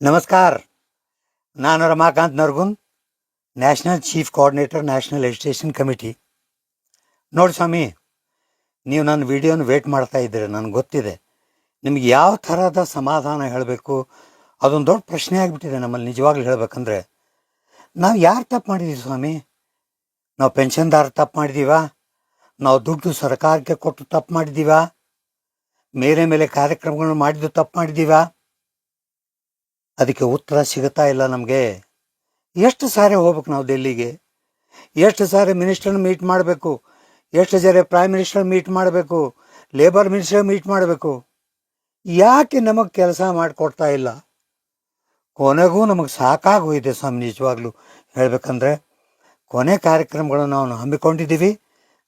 ನಮಸ್ಕಾರ. ನಾನು Ramakant Nargun, national chief coordinator, national education committee. ನೋಡಿ ಸ್ವಾಮಿ, ನೀವು ನನ್ನ ವಿಡಿಯೋನ ವೇಟ್ ಮಾಡ್ತಾ ಇದ್ದೀರಿ. ನನಗೆ ಗೊತ್ತಿದೆ ನಿಮ್ಗೆ ಯಾವ ಥರದ ಸಮಾಧಾನ ಹೇಳಬೇಕು. ಅದೊಂದು ದೊಡ್ಡ ಪ್ರಶ್ನೆ ಆಗಿಬಿಟ್ಟಿದೆ ನಮ್ಮಲ್ಲಿ. ನಿಜವಾಗ್ಲೂ ಹೇಳಬೇಕಂದ್ರೆ, ನಾವು ಯಾರು ತಪ್ಪು ಮಾಡಿದ್ದೀವಿ ಸ್ವಾಮಿ? ನಾವು ಪೆನ್ಷನ್ದಾರ ತಪ್ಪು ಮಾಡಿದ್ದೀವಾ? ನಾವು ದುಡ್ಡು ಸರ್ಕಾರಕ್ಕೆ ಕೊಟ್ಟು ತಪ್ಪು ಮಾಡಿದ್ದೀವಾ? ಮೇಲೆ ಕಾರ್ಯಕ್ರಮಗಳನ್ನು ಮಾಡಿದ್ದು ತಪ್ಪು ಮಾಡಿದ್ದೀವಾ? ಅದಕ್ಕೆ ಉತ್ತರ ಸಿಗುತ್ತಾ ಇಲ್ಲ ನಮಗೆ. ಎಷ್ಟು ಸಾರಿ ಹೋಗ್ಬೇಕು ನಾವು ಡೆಲ್ಲಿಗೆ? ಎಷ್ಟು ಸಾರಿ ಮಿನಿಸ್ಟರ್ನ ಮೀಟ್ ಮಾಡಬೇಕು? ಎಷ್ಟು ಸಾರಿ ಪ್ರೈಮ್ ಮಿನಿಸ್ಟರ್ ಮೀಟ್ ಮಾಡಬೇಕು? ಲೇಬರ್ ಮಿನಿಸ್ಟರ್ ಮೀಟ್ ಮಾಡಬೇಕು? ಯಾಕೆ ನಮಗೆ ಕೆಲಸ ಮಾಡಿಕೊಡ್ತಾ ಇಲ್ಲ? ಕೊನೆಗೂ ನಮಗೆ ಸಾಕಾಗಿ ಹೋಗಿದೆ ಸ್ವಾಮಿ. ನಿಜವಾಗ್ಲೂ ಹೇಳಬೇಕಂದ್ರೆ, ಕೊನೆ ಕಾರ್ಯಕ್ರಮಗಳನ್ನು ನಾವು ಹಮ್ಮಿಕೊಂಡಿದ್ದೀವಿ.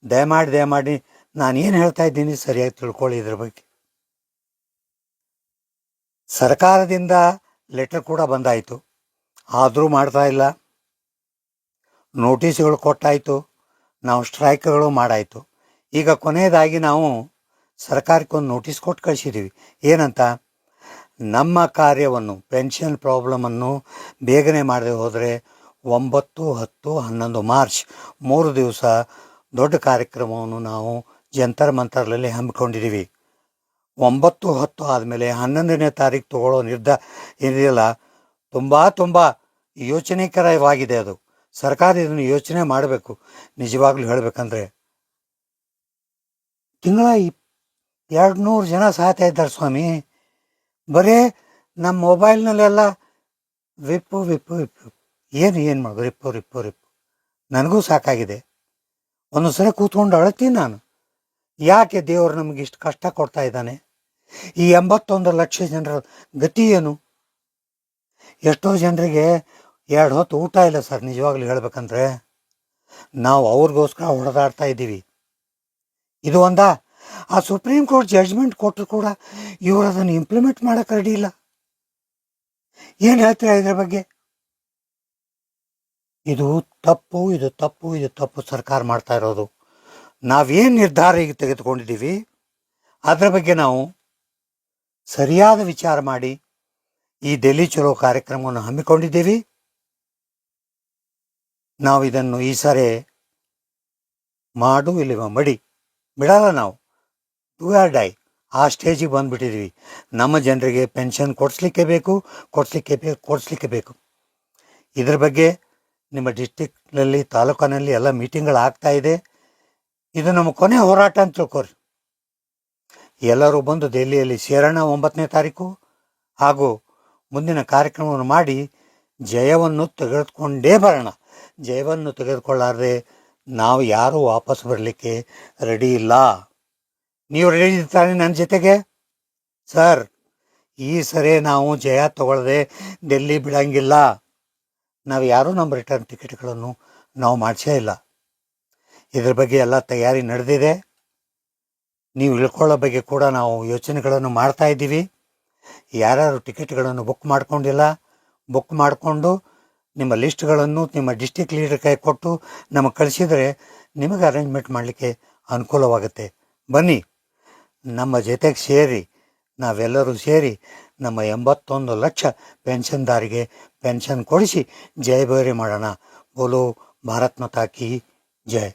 ದಯಮಾಡಿ ನಾನು ಏನು ಹೇಳ್ತಾ ಇದ್ದೀನಿ ಸರಿಯಾಗಿ ತಿಳ್ಕೊಳ್ಳಿ. ಇದ್ರ ಬಗ್ಗೆ ಸರ್ಕಾರದಿಂದ ಲೆಟರ್ ಕೂಡ ಬಂದಾಯಿತು, ಆದರೂ ಮಾಡ್ತಾ ಇಲ್ಲ. ನೋಟಿಸ್ಗಳು ಕೊಟ್ಟಾಯಿತು, ನಾವು ಸ್ಟ್ರೈಕ್ಗಳು ಮಾಡಾಯಿತು. ಈಗ ಕೊನೆಯದಾಗಿ ನಾವು ಸರ್ಕಾರಕ್ಕೊಂದು ನೋಟಿಸ್ ಕೊಟ್ಟು ಕಳಿಸಿದ್ದೀವಿ. ಏನಂತ? ನಮ್ಮ ಕಾರ್ಯವನ್ನು, ಪೆನ್ಷನ್ ಪ್ರಾಬ್ಲಮನ್ನು ಬೇಗನೆ ಮಾಡದೆ ಹೋದರೆ 9, 10, 11 ಮಾರ್ಚ್ 3 ದಿವಸ ದೊಡ್ಡ ಕಾರ್ಯಕ್ರಮವನ್ನು ನಾವು ಜಂತರ್ ಮಂತರ್ನಲ್ಲಿ ಹಮ್ಮಿಕೊಂಡಿದ್ದೀವಿ. 9, 10 ಆದಮೇಲೆ 11ನೇ ತಾರೀಕು ತಗೊಳ್ಳೋ ನಿರ್ಧಾರ ಏನಿದೆಯಲ್ಲ, ತುಂಬ ಯೋಚನೆಕರವಾಗಿದೆ ಅದು. ಸರ್ಕಾರ ಇದನ್ನು ಯೋಚನೆ ಮಾಡಬೇಕು. ನಿಜವಾಗ್ಲೂ ಹೇಳಬೇಕಂದ್ರೆ, ತಿಂಗಳ 200 ಜನ ಸಾಯ್ತಾ ಇದ್ದಾರೆ ಸ್ವಾಮಿ. ಬರೀ ನಮ್ಮ ಮೊಬೈಲ್ನಲ್ಲೆಲ್ಲ ವಿಪ್ಪು ಏನು ಮಾಡೋದು? ರಿಪ್ಪು ನನಗೂ ಸಾಕಾಗಿದೆ. ಒಂದು ಸಲ ಕೂತ್ಕೊಂಡು ಅಳತೀನಿ ನಾನು. ಯಾಕೆ ದೇವರು ನಮಗೆ ಇಷ್ಟು ಕಷ್ಟ ಕೊಡ್ತಾ ಇದ್ದಾನೆ? ಈ 81 ಲಕ್ಷ ಜನರ ಗತಿ ಏನು? ಎಷ್ಟೋ ಜನರಿಗೆ 2 ಹೊತ್ತು ಊಟ ಇಲ್ಲ ಸರ್. ನಿಜವಾಗ್ಲೂ ಹೇಳಬೇಕಂದ್ರೆ, ನಾವು ಅವ್ರಿಗೋಸ್ಕರ ಹೊಡೆದಾಡ್ತಾ ಇದ್ದೀವಿ. ಇದು ಒಂದಾ? ಆ ಸುಪ್ರೀಂ ಕೋರ್ಟ್ ಜಡ್ಜ್ಮೆಂಟ್ ಕೊಟ್ಟರು ಕೂಡ ಇವರು ಅದನ್ನು ಇಂಪ್ಲಿಮೆಂಟ್ ಮಾಡೋಕೆ ರೆಡಿ ಇಲ್ಲ. ಏನು ಹೇಳ್ತೀರಾ ಇದ್ರ ಬಗ್ಗೆ? ಇದು ತಪ್ಪು ಸರ್ಕಾರ ಮಾಡ್ತಾ ಇರೋದು. ನಾವೇನು ನಿರ್ಧಾರ ಈಗ ತೆಗೆದುಕೊಂಡಿದ್ದೀವಿ ಅದರ ಬಗ್ಗೆ ನಾವು ಸರಿಯಾದ ವಿಚಾರ ಮಾಡಿ ಈ ಡೆಲ್ಲಿ ಚಲೋ ಕಾರ್ಯಕ್ರಮವನ್ನು ಹಮ್ಮಿಕೊಂಡಿದ್ದೀವಿ. ನಾವು ಇದನ್ನು ಈ ಸರಿ ಮಾಡು ಇಲ್ಲಿ ಮಡಿ ಬಿಡಲ್ಲ. ನಾವು ಡೂ ಆರ್ ಡೈ ಆ ಸ್ಟೇಜಿಗೆ ಬಂದುಬಿಟ್ಟಿದ್ದೀವಿ. ನಮ್ಮ ಜನರಿಗೆ ಪೆನ್ಷನ್ ಕೊಡಿಸ್ಲಿಕ್ಕೆ ಬೇಕು. ಇದ್ರ ಬಗ್ಗೆ ನಿಮ್ಮ ಡಿಸ್ಟಿಕ್ನಲ್ಲಿ, ತಾಲೂಕಿನಲ್ಲಿ ಎಲ್ಲ ಮೀಟಿಂಗ್ಗಳು ಆಗ್ತಾ ಇದೆ. ಇದು ನಮ್ಮ ಕೊನೆ ಹೋರಾಟ ಅಂತ ತಿಳ್ಕೊರಿ. ಎಲ್ಲರೂ ಬಂದು ದೆಹಲಿಯಲ್ಲಿ ಸೇರೋಣ 9ನೇ ತಾರೀಕು. ಹಾಗೂ ಮುಂದಿನ ಕಾರ್ಯಕ್ರಮವನ್ನು ಮಾಡಿ ಜಯವನ್ನು ತೆಗೆದುಕೊಂಡೇ ಬರೋಣ. ಜಯವನ್ನು ತೆಗೆದುಕೊಳ್ಳಾರ್ದೆ ನಾವು ಯಾರೂ ವಾಪಸ್ ಬರಲಿಕ್ಕೆ ರೆಡಿ ಇಲ್ಲ. ನೀವು ರೆಡಿ ಇರ್ತಾರೆ ನನ್ನ ಜೊತೆಗೆ? ಸರ್, ಈ ಸರಿ ನಾವು ಜಯ ತಗೊಳ್ಳದೆ ಡೆಲ್ಲಿ ಬಿಡಂಗಿಲ್ಲ. ನಾವು ಯಾರೂ ನಮ್ಮ ರಿಟರ್ನ್ ಟಿಕೆಟ್ಗಳನ್ನು ನಾವು ಮಾಡಿಸೇ ಇಲ್ಲ. ಇದ್ರ ಬಗ್ಗೆ ಎಲ್ಲ ತಯಾರಿ ನಡೆದಿದೆ. ನೀವು ಇಳ್ಕೊಳ್ಳೋ ಬಗ್ಗೆ ಕೂಡ ನಾವು ಯೋಚನೆಗಳನ್ನು ಮಾಡ್ತಾ ಇದ್ದೀವಿ. ಯಾರ್ಯಾರು ಟಿಕೆಟ್ಗಳನ್ನು ಬುಕ್ ಮಾಡ್ಕೊಂಡಿಲ್ಲ, ಬುಕ್ ಮಾಡಿಕೊಂಡು ನಿಮ್ಮ ಲಿಸ್ಟ್ಗಳನ್ನು ನಿಮ್ಮ ಡಿಸ್ಟಿಕ್ ಲೀಡರ್ ಕೈ ಕೊಟ್ಟು ನಮಗೆ ಕಳಿಸಿದರೆ ನಿಮಗೆ ಅರೇಂಜ್ಮೆಂಟ್ ಮಾಡಲಿಕ್ಕೆ ಅನುಕೂಲವಾಗುತ್ತೆ. ಬನ್ನಿ, ನಮ್ಮ ಜೊತೆಗೆ ಸೇರಿ, ನಾವೆಲ್ಲರೂ ಸೇರಿ ನಮ್ಮ 81 ಲಕ್ಷ ಪೆನ್ಷನ್ದಾರಿಗೆ ಪೆನ್ಷನ್ ಕೊಡಿಸಿ ಜಯಭೇರಿ ಮಾಡೋಣ. ಬೋಲೋ ಭಾರತ್ ಮಾತಾ ಕಿ ಜೈ.